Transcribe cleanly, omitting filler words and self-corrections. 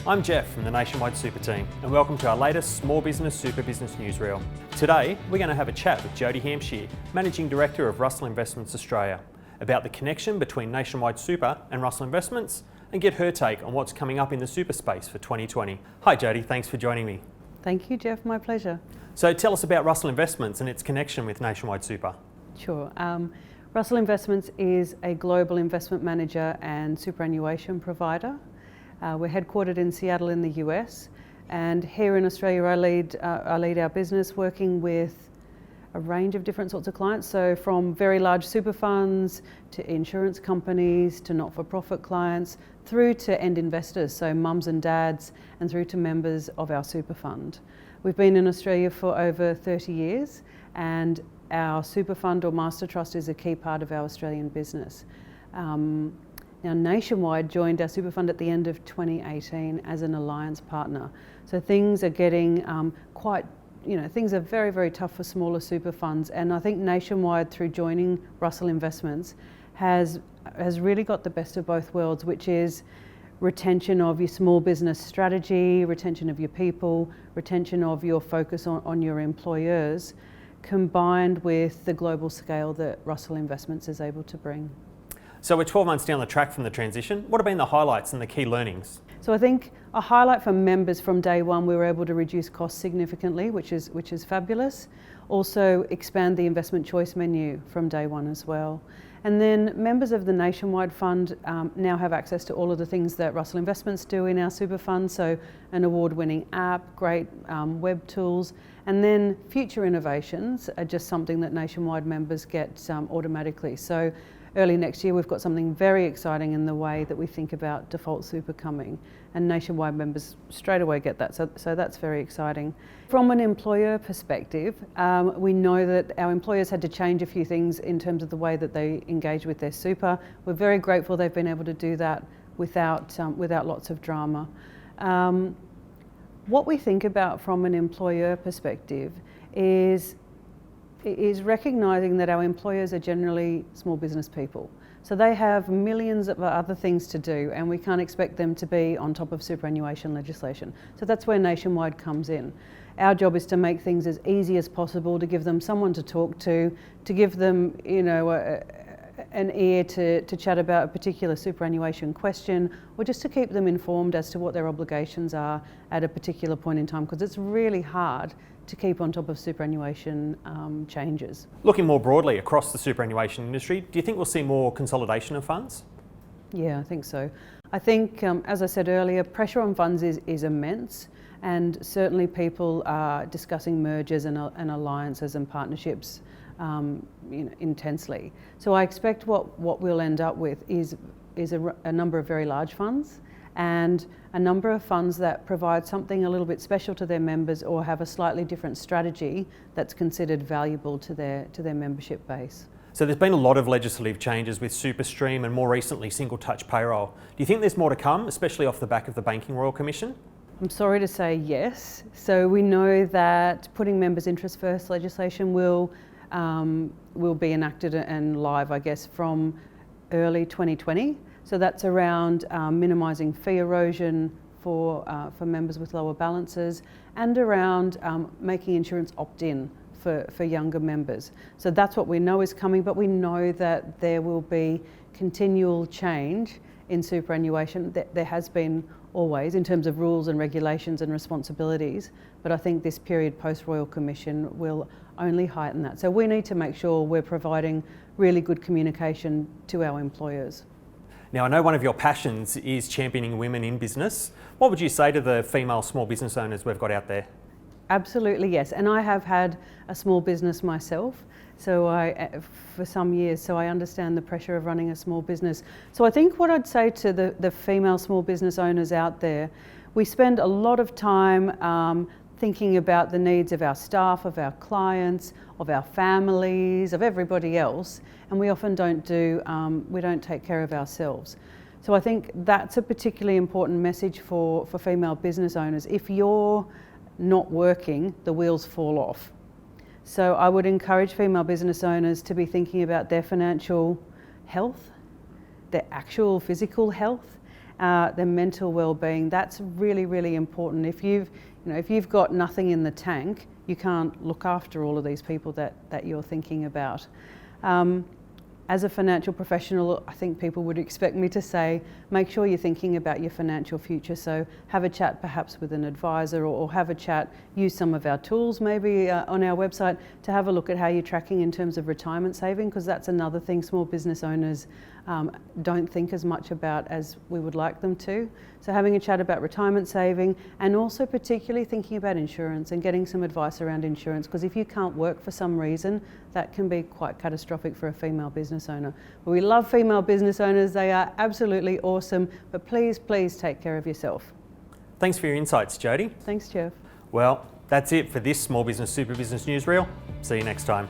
I'm Jeff from the Nationwide Super Team and welcome to our latest Small Business Super Business Newsreel. Today we're going to have a chat with Jodie Hampshire, Managing Director of Russell Investments Australia, about the connection between Nationwide Super and Russell Investments and get her take on what's coming up in the super space for 2020. Hi Jodie, thanks for joining me. Thank you, Jeff, my pleasure. So tell us about Russell Investments and its connection with Nationwide Super. Sure. Russell Investments is a global investment manager and superannuation provider. We're headquartered in Seattle in the US, and here in Australia I lead our business working with a range of different sorts of clients, so from very large super funds to insurance companies to not-for-profit clients through to end investors, so mums and dads, and through to members of our super fund. We've been in Australia for over 30 years and our super fund or master trust is a key part of our Australian business. Now Nationwide joined our super fund at the end of 2018 as an alliance partner. So things are getting things are very, very tough for smaller super funds, and I think Nationwide, through joining Russell Investments, has really got the best of both worlds, which is retention of your small business strategy, retention of your people, retention of your focus on your employers, combined with the global scale that Russell Investments is able to bring. So we're 12 months down the track from the transition. What have been the highlights and the key learnings? So I think a highlight for members from day one, we were able to reduce costs significantly, which is fabulous. Also expand the investment choice menu from day one as well. And then members of the Nationwide Fund now have access to all of the things that Russell Investments do in our super fund, so an award-winning app, great web tools, and then future innovations are just something that Nationwide members get automatically. So early next year we've got something very exciting in the way that we think about default super coming, and Nationwide members straight away get that, so that's very exciting. From an employer perspective, we know that our employers had to change a few things in terms of the way that they engage with their super. We're very grateful they've been able to do that without lots of drama. What we think about from an employer perspective is recognising that our employers are generally small business people. So they have millions of other things to do, and we can't expect them to be on top of superannuation legislation. So that's where Nationwide comes in. Our job is to make things as easy as possible, to give them someone to talk to give them, an ear to chat about a particular superannuation question, or just to keep them informed as to what their obligations are at a particular point in time, because it's really hard to keep on top of superannuation changes. Looking more broadly across the superannuation industry, do you think we'll see more consolidation of funds? Yeah, I think so. I think, as I said earlier, pressure on funds is immense, and certainly people are discussing mergers and alliances and partnerships intensely. So I expect what we'll end up with is a number of very large funds and a number of funds that provide something a little bit special to their members or have a slightly different strategy that's considered valuable to their membership base. So there's been a lot of legislative changes with SuperStream and more recently single touch payroll. Do you think there's more to come, especially off the back of the Banking Royal Commission? I'm sorry to say yes. So we know that putting members' interest first legislation will be enacted and live, I guess, from early 2020. So that's around minimising fee erosion for members with lower balances, and around making insurance opt-in for younger members. So that's what we know is coming, but we know that there will be continual change in superannuation. There has been always in terms of rules and regulations and responsibilities, but I think this period post-Royal Commission will only heighten that. So we need to make sure we're providing really good communication to our employers. Now, I know one of your passions is championing women in business. What would you say to the female small business owners we've got out there? Absolutely, yes. And I have had a small business myself, for some years, so I understand the pressure of running a small business. So I think what I'd say to the female small business owners out there, we spend a lot of time thinking about the needs of our staff, of our clients, of our families, of everybody else, and we often don't take care of ourselves. So I think that's a particularly important message for female business owners. If you're not working, the wheels fall off. So I would encourage female business owners to be thinking about their financial health, their actual physical health, their mental well-being. That's really, really important. If you've got nothing in the tank, you can't look after all of these people that you're thinking about. As a financial professional, I think people would expect me to say, make sure you're thinking about your financial future. So have a chat perhaps with an advisor, or have a chat, use some of our tools maybe on our website to have a look at how you're tracking in terms of retirement saving, because that's another thing small business owners don't think as much about as we would like them to. So having a chat about retirement saving, and also particularly thinking about insurance and getting some advice around insurance, because if you can't work for some reason, that can be quite catastrophic for a female business owner. But we love female business owners, they are absolutely awesome, but please take care of yourself. Thanks for your insights, Jodie. Thanks, Jeff. Well, that's it for this Small Business Super Business Newsreel. See you next time.